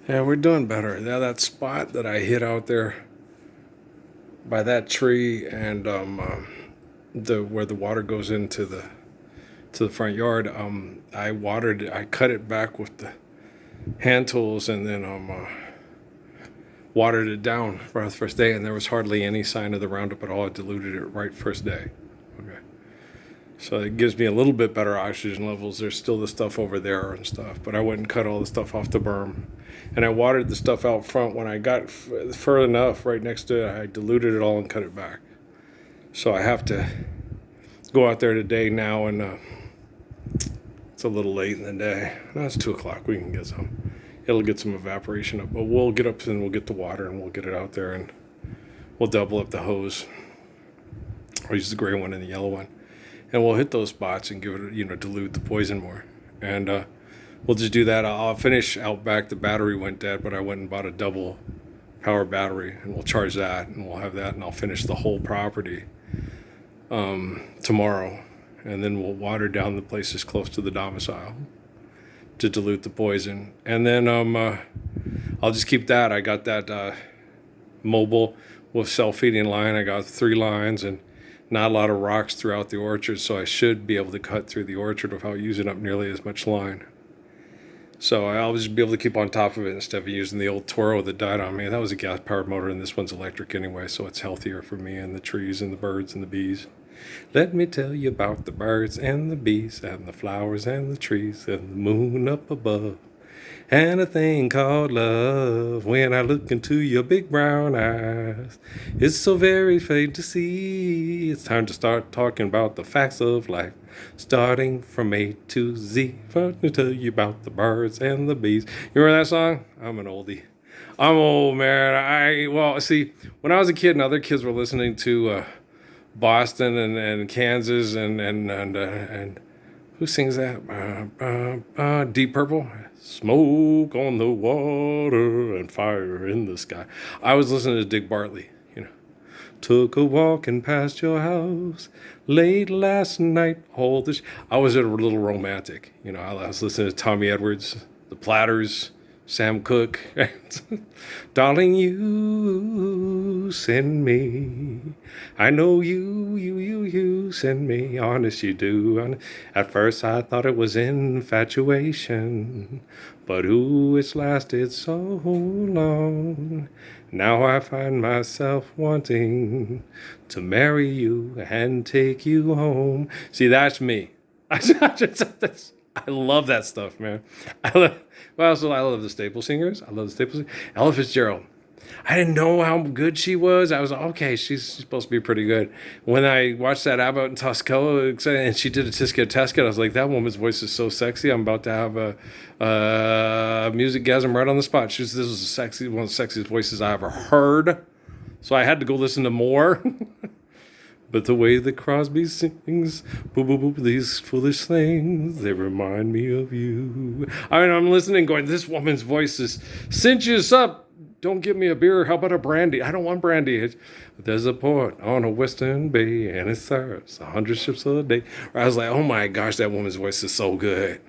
Yeah, we're doing better. Now that spot that I hit out there by that tree and the where the water goes into the front yard, I watered it. I cut it back with the hand tools and then watered it down right the first day, and there was hardly any sign of the Roundup at all. I diluted it right first day. Okay. So it gives me a little bit better oxygen levels. There's still the stuff over there and stuff, but I went and cut all the stuff off the berm. And I watered the stuff out front. When I got fur enough right next to it, I diluted it all and cut it back. So I have to go out there today now, and it's a little late in the day. No, it's 2 o'clock. We can get some. It'll get some evaporation up, but we'll get up and we'll get the water and we'll get it out there, and we'll double up the hose. I'll use the gray one and the yellow one, and we'll hit those spots and give it, dilute the poison more. And we'll just do that. I'll finish out back. The battery went dead, but I went and bought a double power battery, and we'll charge that, and we'll have that, and I'll finish the whole property tomorrow, and then we'll water down the places close to the domicile to dilute the poison. And then I'll just keep that. I got that mobile with self-feeding line. I got 3 lines and not a lot of rocks throughout the orchard, so I should be able to cut through the orchard without using up nearly as much line. So I'll just be able to keep on top of it instead of using the old Toro that died on me. That was a gas-powered motor, and this one's electric anyway, so it's healthier for me and the trees and the birds and the bees. Let me tell you about the birds and the bees and the flowers and the trees and the moon up above and a thing called love. When I look into your big brown eyes, it's so very faint to see. It's time to start talking about the facts of life, starting from A to Z. Let me tell you about the birds and the bees. You remember that song? I'm an oldie. I'm old, man. Well, see, when I was a kid and other kids were listening to Boston and Kansas and who sings that? Deep Purple. Smoke on the water and fire in the sky. I was listening to Dick Bartley. Took a walking past your house late last night. I was a little romantic. I was listening to Tommy Edwards, the Platters, Sam Cooke. Darling, you send me. I know you send me. Honest, you do. At first, I thought it was infatuation, but ooh, it's lasted so long. Now I find myself wanting to marry you and take you home. See, that's me. I love that stuff, man. I love the Staple Singers. I love the Staple Singers. Ella Fitzgerald. I didn't know how good she was. I was like, okay, she's supposed to be pretty good. When I watched that Abbott and Costello, and she did a Tisket Tesket, I was like, that woman's voice is so sexy. I'm about to have a music-gasm right on the spot. This was one of the sexiest voices I ever heard. So I had to go listen to more. But the way that Crosby sings, boop, boop, boop, these foolish things, they remind me of you. I'm listening going, this woman's voice is cinches up. Don't give me a beer. How about a brandy? I don't want brandy. There's a port on a western bay, and it serves 100 ships a day. I was like, oh my gosh, that woman's voice is so good.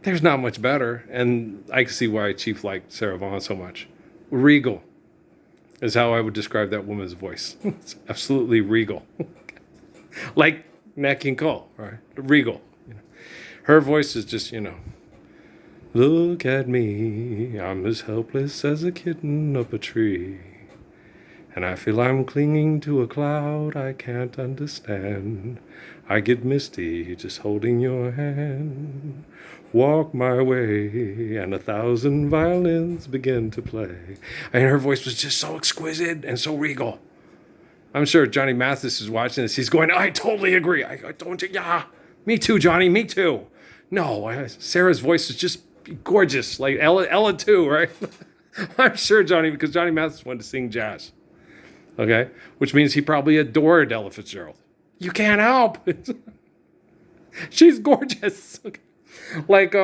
There's not much better. And I can see why Chief liked Sarah Vaughan so much. Regal is how I would describe that woman's voice. It's absolutely regal. Like Nat King Cole, right? Regal. Her voice is just, look at me, I'm as helpless as a kitten up a tree. And I feel I'm clinging to a cloud I can't understand. I get misty just holding your hand. Walk my way, and 1,000 violins begin to play. And her voice was just so exquisite and so regal. I'm sure Johnny Mathis is watching this. He's going, I totally agree. I don't, yeah, me too, Johnny, me too. No, Sarah's voice is just gorgeous, like Ella too, right? I'm sure Johnny, because Johnny Mathis wanted to sing jazz. Okay, which means he probably adored Ella Fitzgerald. You can't help. She's gorgeous. Okay. Like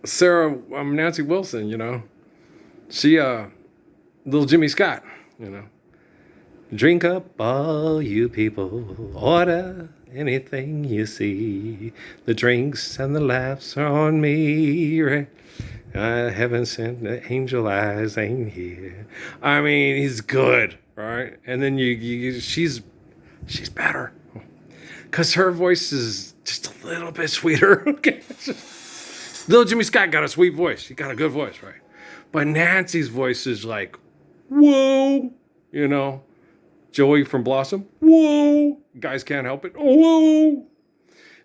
Sarah, Nancy Wilson, she little Jimmy Scott, drink up all you people, order anything you see. The drinks and the laughs are on me, right? Heaven sent the angel eyes ain't here. I mean, he's good, right? And then she's better. Because her voice is just a little bit sweeter. Okay. Little Jimmy Scott got a sweet voice. He got a good voice, right? But Nancy's voice is like, whoa, you know. Joey from Blossom, whoa. Guys can't help it. Oh, whoa.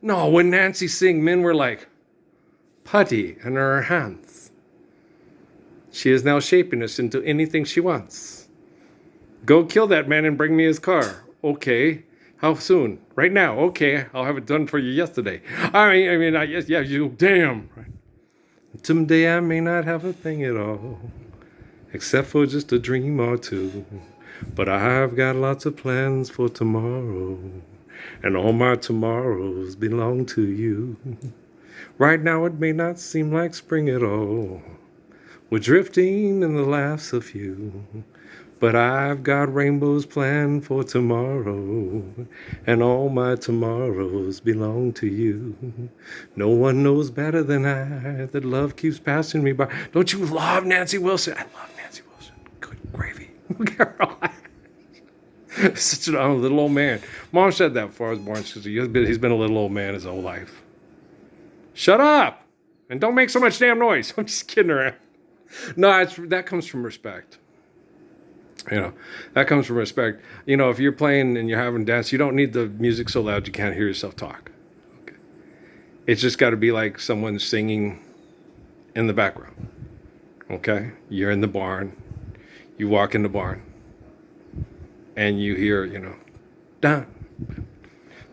No, when Nancy sing, men were like, putty in her hands. She is now shaping us into anything she wants. Go kill that man and bring me his car. Okay. How soon? Right now. Okay. I'll have it done for you yesterday. Yeah, you damn. Someday I may not have a thing at all, except for just a dream or two. But I've got lots of plans for tomorrow, and all my tomorrows belong to you. Right now it may not seem like spring at all. We're drifting in the laughs of you. But I've got rainbows planned for tomorrow, and all my tomorrows belong to you. No one knows better than I that love keeps passing me by. Don't you love Nancy Wilson? I love Nancy Wilson. Good gravy. Such a little old man. Mom said that before I was born. She said, he's been a little old man his whole life. Shut up! And don't make so much damn noise. I'm just kidding around. No, that comes from respect. You know, that comes from respect. You know, if you're playing and you're having dance, you don't need the music so loud you can't hear yourself talk. Okay. It's just got to be like someone singing in the background. Okay? You're in the barn. You walk in the barn. And you hear, dun.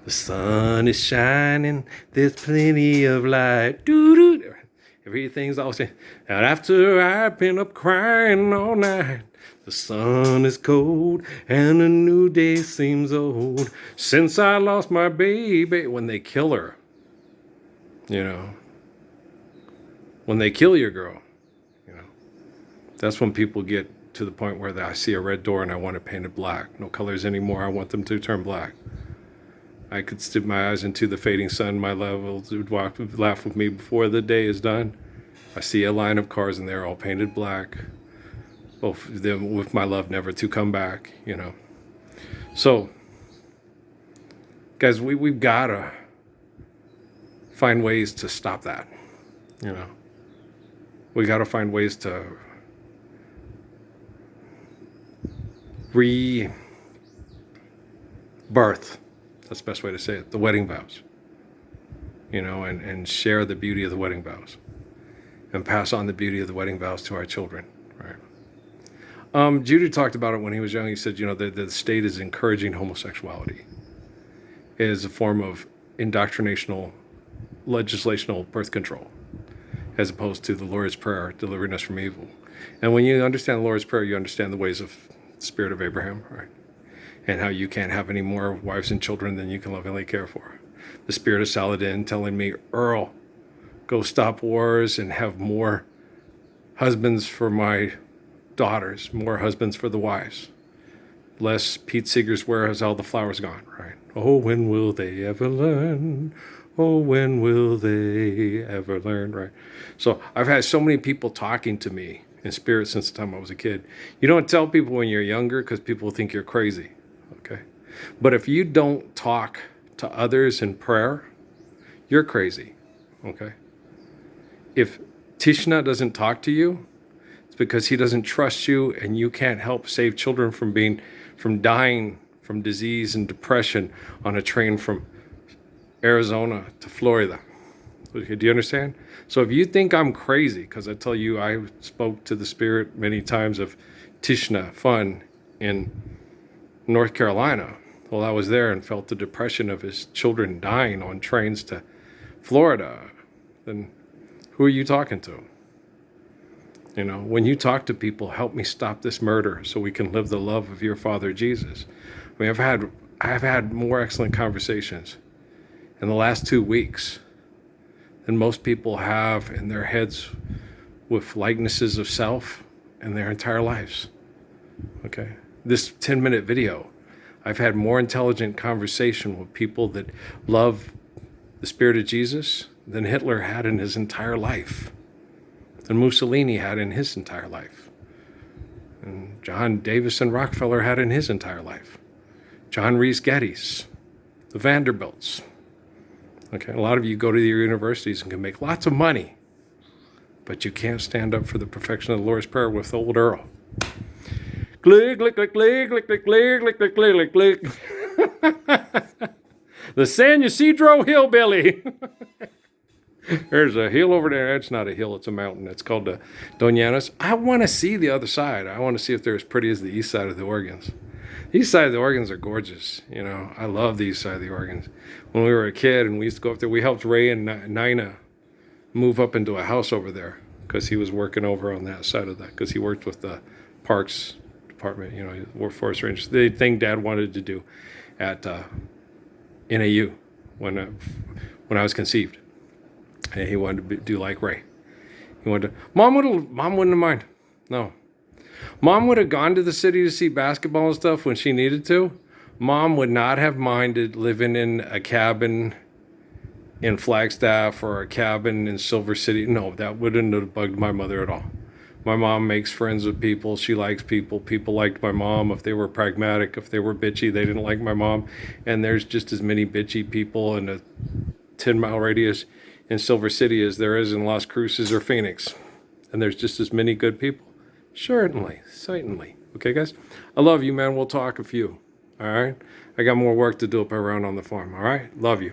The sun is shining. There's plenty of light. Doo-doo. Everything's all saying. And after I've been up crying all night, the sun is cold and a new day seems old since I lost my baby. When they kill her, when they kill your girl, that's when people get to the point where I see a red door and I want it painted black. No colors anymore. I want them to turn black. I could stick my eyes into the fading sun. My love would laugh with me before the day is done. I see a line of cars and they're all painted black. Both of them with my love never to come back, So, guys, we've got to find ways to stop that, We got to find ways to rebirth. That's the best way to say it. The wedding vows, and share the beauty of the wedding vows and pass on the beauty of the wedding vows to our children, right? Judy talked about it when he was young. He said, the state is encouraging homosexuality. It is a form of indoctrinational, legislational birth control, as opposed to the Lord's Prayer, delivering us from evil. And when you understand the Lord's Prayer, you understand the ways of the spirit of Abraham, right? And how you can't have any more wives and children than you can lovingly care for. The spirit of Saladin telling me, Earl, go stop wars and have more husbands for my daughters, more husbands for the wives. Less Pete Seeger's Where Has All the Flowers Gone, right? Oh, when will they ever learn? Oh, when will they ever learn, right? So I've had so many people talking to me in spirit since the time I was a kid. You don't tell people when you're younger because people think you're crazy, okay? But if you don't talk to others in prayer, you're crazy, okay? If Tishna doesn't talk to you, it's because he doesn't trust you, and you can't help save children from dying from disease and depression on a train from Arizona to Florida. Okay, do you understand? So if you think I'm crazy, because I tell you I spoke to the spirit many times of Tishna Fun in North Carolina, well, I was there and felt the depression of his children dying on trains to Florida, then who are you talking to? When you talk to people, help me stop this murder so we can live the love of your Father Jesus. I mean, I've had more excellent conversations in the last 2 weeks than most people have in their heads with likenesses of self in their entire lives. Okay? This 10-minute video, I've had more intelligent conversation with people that love the spirit of Jesus than Hitler had in his entire life, than Mussolini had in his entire life, and John Davison Rockefeller had in his entire life, John Rhys Geddes, the Vanderbilts. Okay, a lot of you go to your universities and can make lots of money, but you can't stand up for the perfection of the Lord's Prayer with old Earl. Click, click, click, click, click, click, click, click, click, click, click. The San Ysidro Hillbilly. There's a hill over there. It's not a hill, it's a mountain. It's called the Doñanas. I want to see the other side. I want to see if they're as pretty as the east side of the Oregons. The east side of the Oregons are gorgeous. You know, I love the east side of the Oregons. When we were a kid and we used to go up there, we helped Ray and Nina move up into a house over there because he was working over on that side of that, because he worked with the parks department, you know, forest rangers. The thing Dad wanted to do at NAU when I was conceived. And he wanted to do like Ray. He wanted to, Mom wouldn't have mind. No. Mom would have gone to the city to see basketball and stuff when she needed to. Mom would not have minded living in a cabin in Flagstaff or a cabin in Silver City. No, that wouldn't have bugged my mother at all. My mom makes friends with people. She likes people. People liked my mom. If they were pragmatic, if they were bitchy, they didn't like my mom. And there's just as many bitchy people in a 10-mile radius in Silver City as there is in Las Cruces or Phoenix. And there's just as many good people. Certainly. Okay, guys? I love you, man. We'll talk a few. All right? I got more work to do up around on the farm. All right? Love you.